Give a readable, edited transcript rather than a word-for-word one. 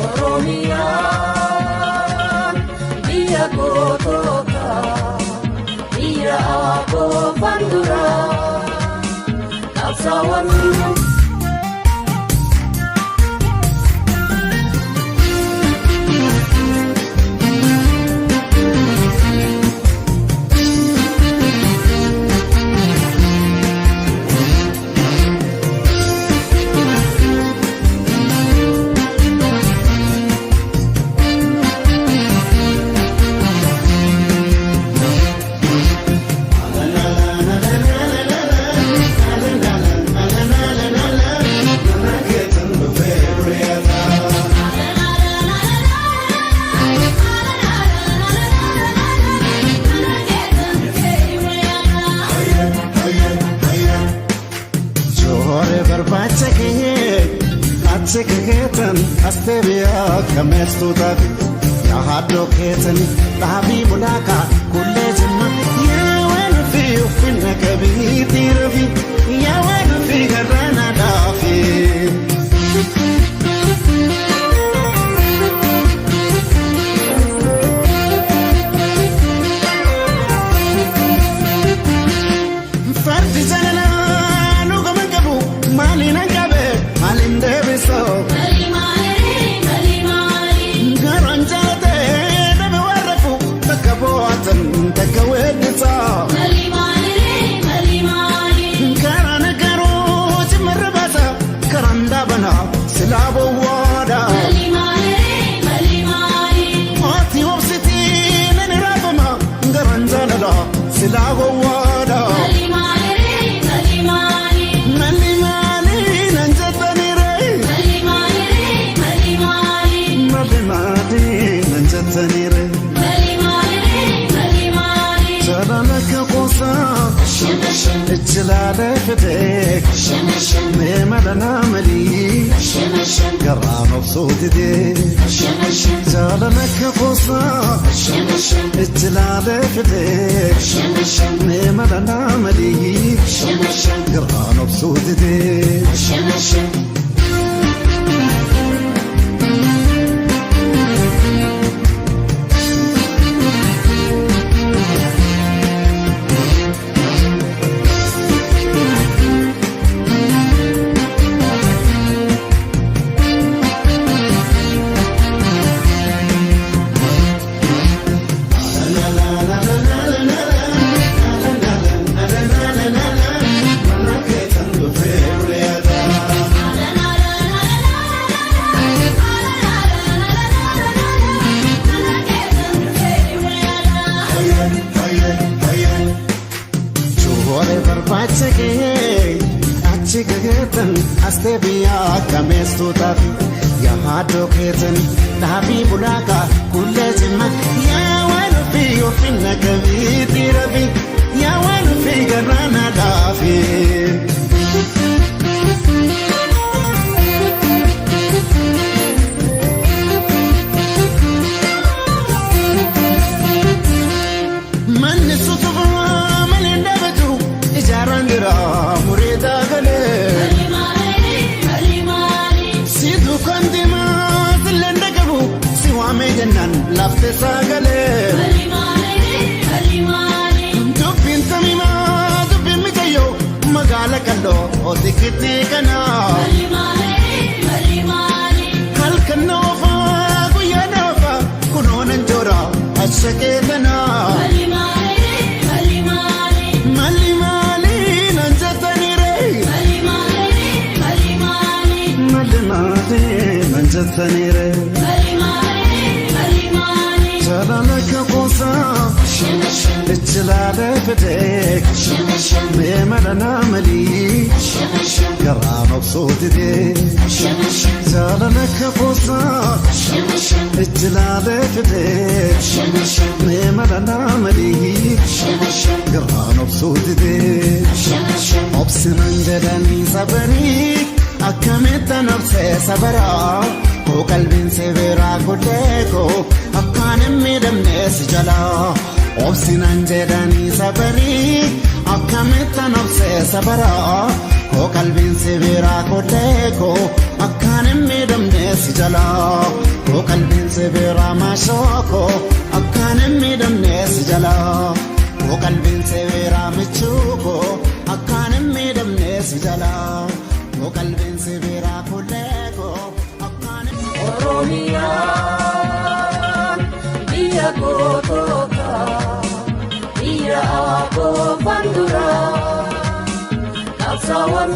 Oromiyaa biyya gootoota biyya abboo banduraa qabsaawwan. Ketan astebia kamestutat ya haddo ketan dhabi mulaka kulle jimma ya wan fi finna kabiti rafi ya wan fi garana dafi fardi janana no gamangabu malina gabe malinde biso Silabo wada Ati wabsiti nani rabama Ngaranjana da Silabo wada Malimani nanjatani re Malimani nanjatani re Jalanaka kosa Ijlale fidek Memalana mali Garam of Sodide Jalanaka kosa Ijlale fidek Memalana mali Garam of Sodide Astebia kamestutat ya haddo ketan dhabi bulaka kulle jimma ya wan fi finna kabiti rafi ya wan fi garana dafi man sutuba man ndabatu ijarandira murida gale Mejanan lafte sagale Dubin tamima dubin mitayo magala kallo otikiti kana Kalkana wafa guyana wafa kunonan jora ashaketana Malimali nanjatani re Malimali nanjatani re Jalanaka kosa Ijlale fidek Memalana mali Garam of Sodide Jalanaka kosa Ijlale fidek Memalana mali Garam of Sodide Obsinan jadani sabari Akamita nafse sabara Ko kalbin se vera kodeko Akkanim midamnes jala Obsinan jedani sabari Akkamita nafse sabara Ko kalbin se vera kodeko Akkanim midamnes jala qalbiin sibiira maashooko akkaan hin miidhamnes jala qalbiin sibiira michuuko akkaan hin miidhamnes jala qalbiin sibiira kulleeko akkaan Oromiyaan biyya gootoota biyya aboo fanduraa qabsaawwan